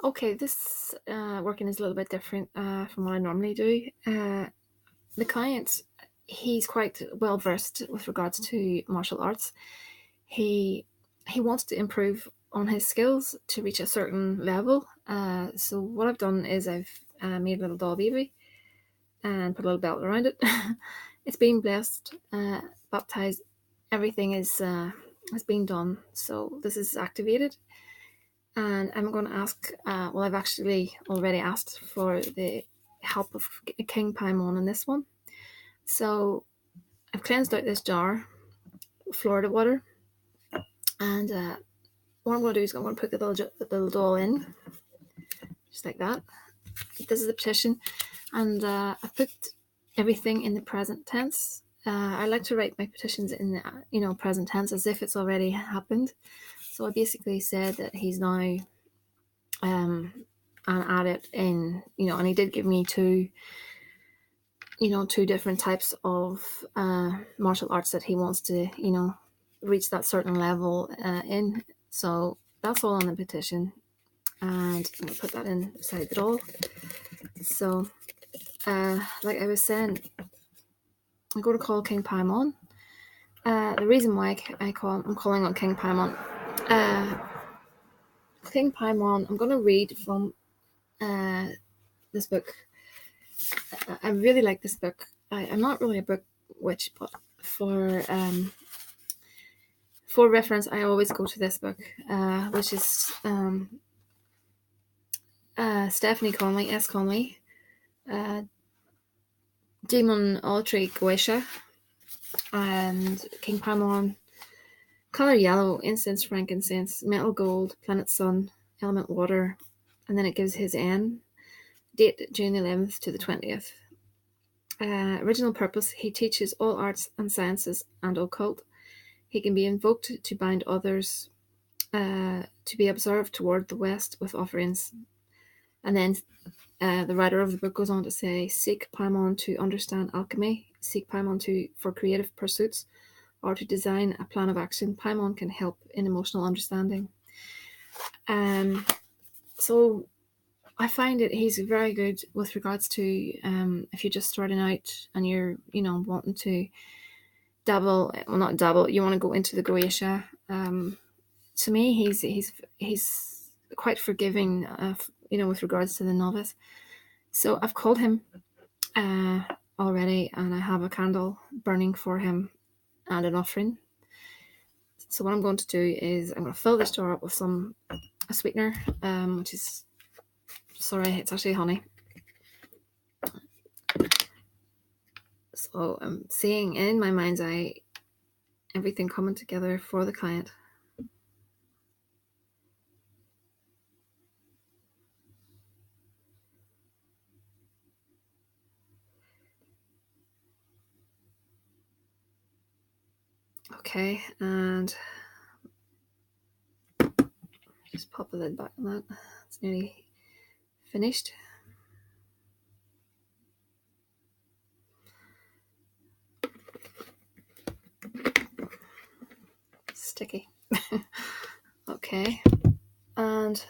Okay, this working is a little bit different from what I normally do. The client, he's quite well versed with regards to martial arts. He he wants to improve on his skills to reach a certain level. So what I've done is I've made a little doll baby and put a little belt around it. It's been blessed, baptized. Everything is has been done. So this is activated, and I'm going to ask. Well, I've actually already asked for the help of King Paimon on this one. So I've cleansed out this jar, Florida water, and what I'm going to do is I'm going to put the little doll in, just like that. This is the petition, and I've put everything in the present tense. I like to write my petitions in the present tense as if it's already happened. So I basically said that he's now and add it in, and he did give me two different types of martial arts that he wants to reach that certain level in. So that's all on the petition, and I'm gonna put that in beside it all. So like I was saying, I'm going to call King Paimon. The reason why I'm calling on King Paimon, King Paimon, I'm going to read from this book. I really like this book. I'm not really a book witch, but for reference, I always go to this book, which is Stephanie Conley, S. Conley, Demon Autry Goetia, and King Paimon. Color yellow, incense, frankincense, metal gold, planet sun, element water, and then it gives his N. Date June 11th to the 20th. Original purpose: he teaches all arts and sciences and occult. He can be invoked to bind others, to be observed toward the west with offerings. And then the writer of the book goes on to say, seek Paimon to understand alchemy, seek Paimon for creative pursuits, or to design a plan of action. Paimon can help in emotional understanding. So I find that he's very good with regards to if you're just starting out and you're wanting to not dabble, you want to go into the Goetia. To me, he's quite forgiving, with regards to the novice. So I've called him already, and I have a candle burning for him and an offering. So what I'm going to do is I'm going to fill this jar up with a sweetener, which is, sorry, it's actually honey. So I'm seeing in my mind's eye everything coming together for the client. Okay, and just pop the lid back on that. It's nearly finished. Sticky. Okay, and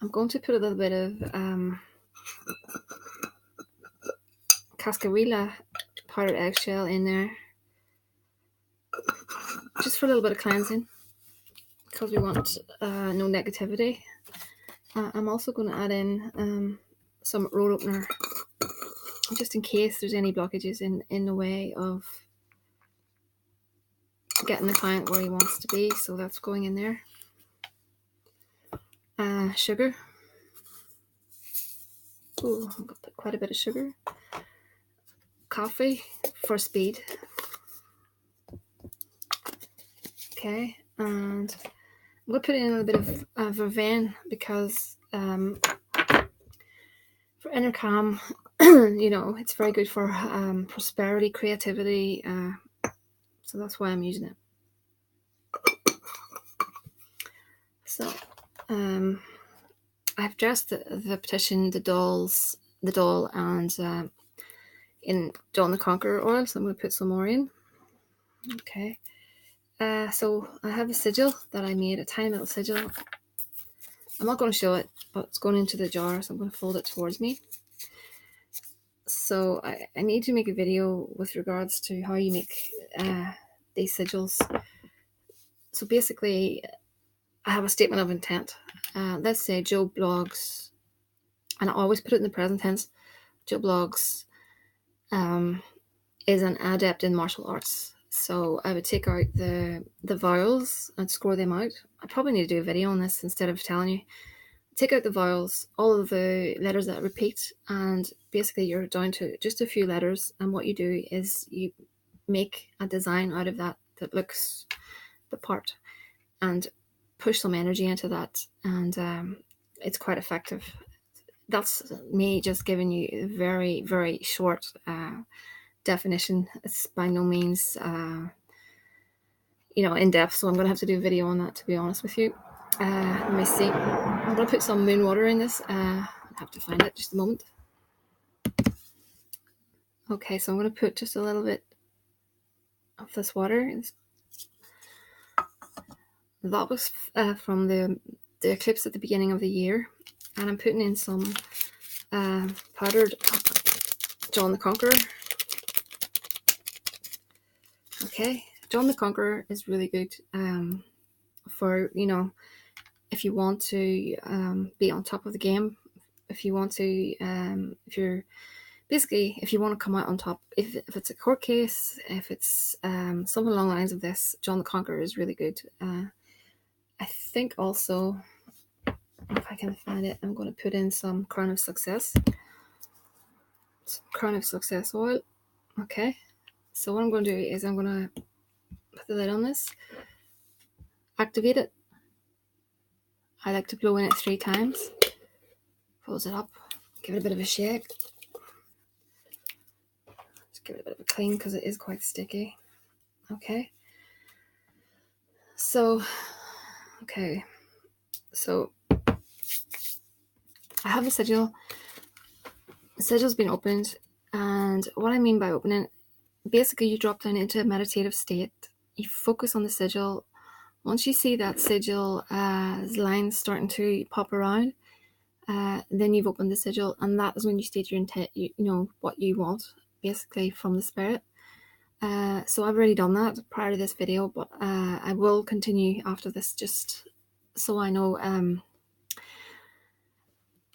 I'm going to put a little bit of cascarilla powdered eggshell in there, just for a little bit of cleansing, because we want no negativity. I'm also going to add in some road opener, just in case there's any blockages in the way of getting the client where he wants to be. So that's going in there. Sugar. Ooh, I'm going to put quite a bit of sugar. Coffee for speed. Okay, and I'm going to put in a little bit of vervain because for inner calm, it's very good for prosperity, creativity. So that's why I'm using it. So I've dressed the petition, the doll, and in John the Conqueror oil. So I'm going to put some more in. Okay. So I have a sigil that I made, a tiny little sigil. I'm not going to show it, but it's going into the jar, so I'm going to fold it towards me. So I need to make a video with regards to how you make these sigils. So basically, I have a statement of intent. Let's say Joe Blogs, and I always put it in the present tense. Joe Blogs is an adept in martial arts. So I would take out the vowels and score them out. I probably need to do a video on this instead of telling you. Take out the vowels, all of the letters that repeat, and basically you're down to just a few letters. And what you do is you make a design out of that looks the part, and push some energy into that, and it's quite effective. That's me just giving you a very, very short definition. It's by no means in depth, so I'm going to have to do a video on that, to be honest with you. Let me see. I'm going to put some moon water in this. I have to find it, just a moment. Okay, so I'm going to put just a little bit of this water. That was from the eclipse at the beginning of the year, and I'm putting in some powdered John the Conqueror. Okay, John the Conqueror is really good for, if you want to be on top of the game, if you want to, if you want to come out on top, if it's a court case, if it's something along the lines of this, John the Conqueror is really good. I think also, if I can find it, I'm going to put in some Crown of Success. Some Crown of Success oil. Okay, so what I'm going to do is I'm going to put the lid on this, activate it. I like to blow in it 3 times. Close it up, give it a bit of a shake. Just give it a bit of a clean because it is quite sticky. Okay. So I have a sigil. The sigil's been opened, and what I mean by opening, basically you drop down into a meditative state. You focus on the sigil. Once you see that sigil lines starting to pop around, then you've opened the sigil, and that is when you state your intent, you know what you want, basically, from the spirit. So I've already done that prior to this video, but I will continue after this, just so I know.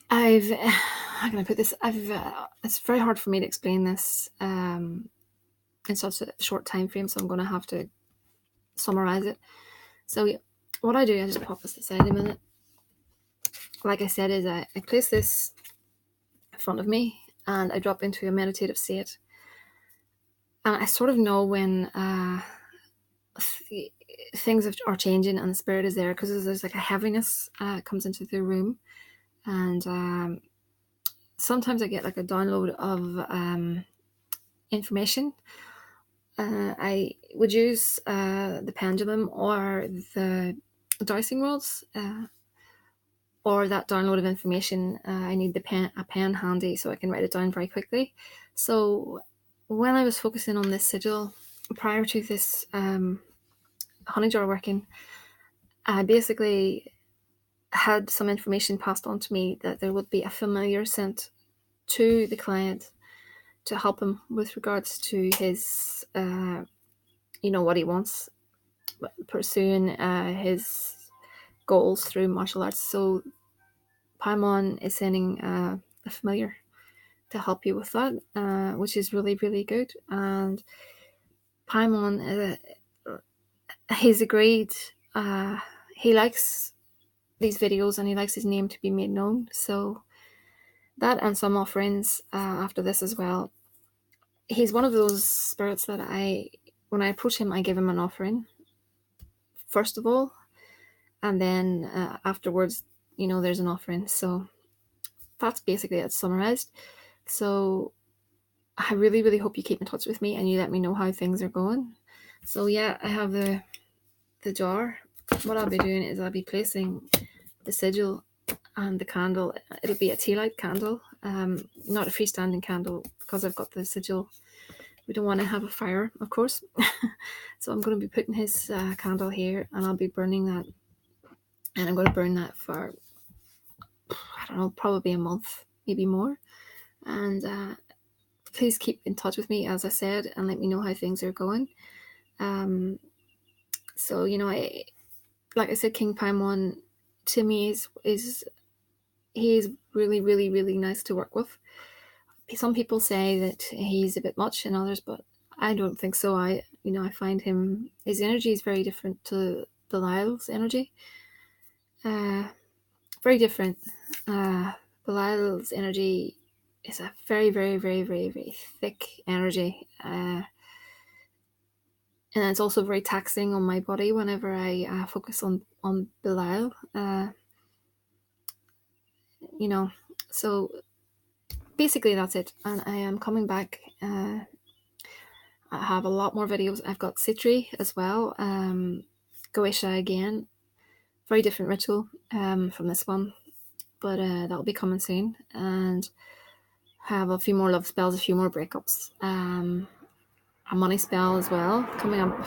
How can I put this? It's very hard for me to explain this in such a short time frame, so I'm going to have to summarize it. So what I do, I just pop this aside a minute. Like I said, is I place this in front of me and I drop into a meditative state. And I sort of know when things are changing and the spirit is there, because there's like a heaviness comes into the room. And sometimes I get like a download of information. I would use the pendulum or the dowsing rods, or that download of information. I need a pen handy so I can write it down very quickly. So when I was focusing on this sigil prior to this honey jar working, I basically had some information passed on to me that there would be a familiar sent to the client to help him with regards to his, what he wants, pursuing his goals through martial arts. So Paimon is sending a familiar to help you with that, which is really, really good. And Paimon, he's agreed. He likes these videos and he likes his name to be made known. So that, and some offerings after this as well. He's one of those spirits that when I approach him, I give him an offering first of all, and then afterwards, there's an offering. So that's basically it summarized. So I really, really hope you keep in touch with me and you let me know how things are going. So yeah, I have the jar. What I'll be doing is I'll be placing the sigil and the candle. It'll be a tea light candle, not a freestanding candle, because I've got the sigil. We don't want to have a fire, of course. So I'm going to be putting his candle here, and I'll be burning that. And I'm going to burn that for don't know, probably a month, maybe more. And please keep in touch with me, as I said, and let me know how things are going. So, like I said, King Paimon to me is he's really, really, really nice to work with. Some people say that he's a bit much, and others, but I don't think so. I find his energy is very different to Belial's energy. Very different. Belial's energy is a very, very, very, very, very thick energy. And it's also very taxing on my body whenever I focus on Belial. So basically that's it. And I am coming back. I have a lot more videos. I've got Citri as well. Goetia again. Very different ritual from this one. But that'll be coming soon. And have a few more love spells, a few more breakups. A money spell as well coming up.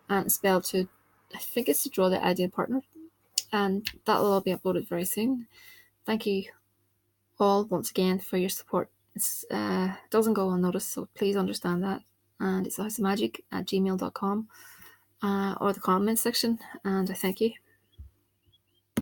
And a spell to, I think it's to draw the ideal partner. And that'll all be uploaded very soon. Thank you all once again for your support. It doesn't go unnoticed, so please understand that. And it's thehouseofmagick@gmail.com or the comments section. And I thank you.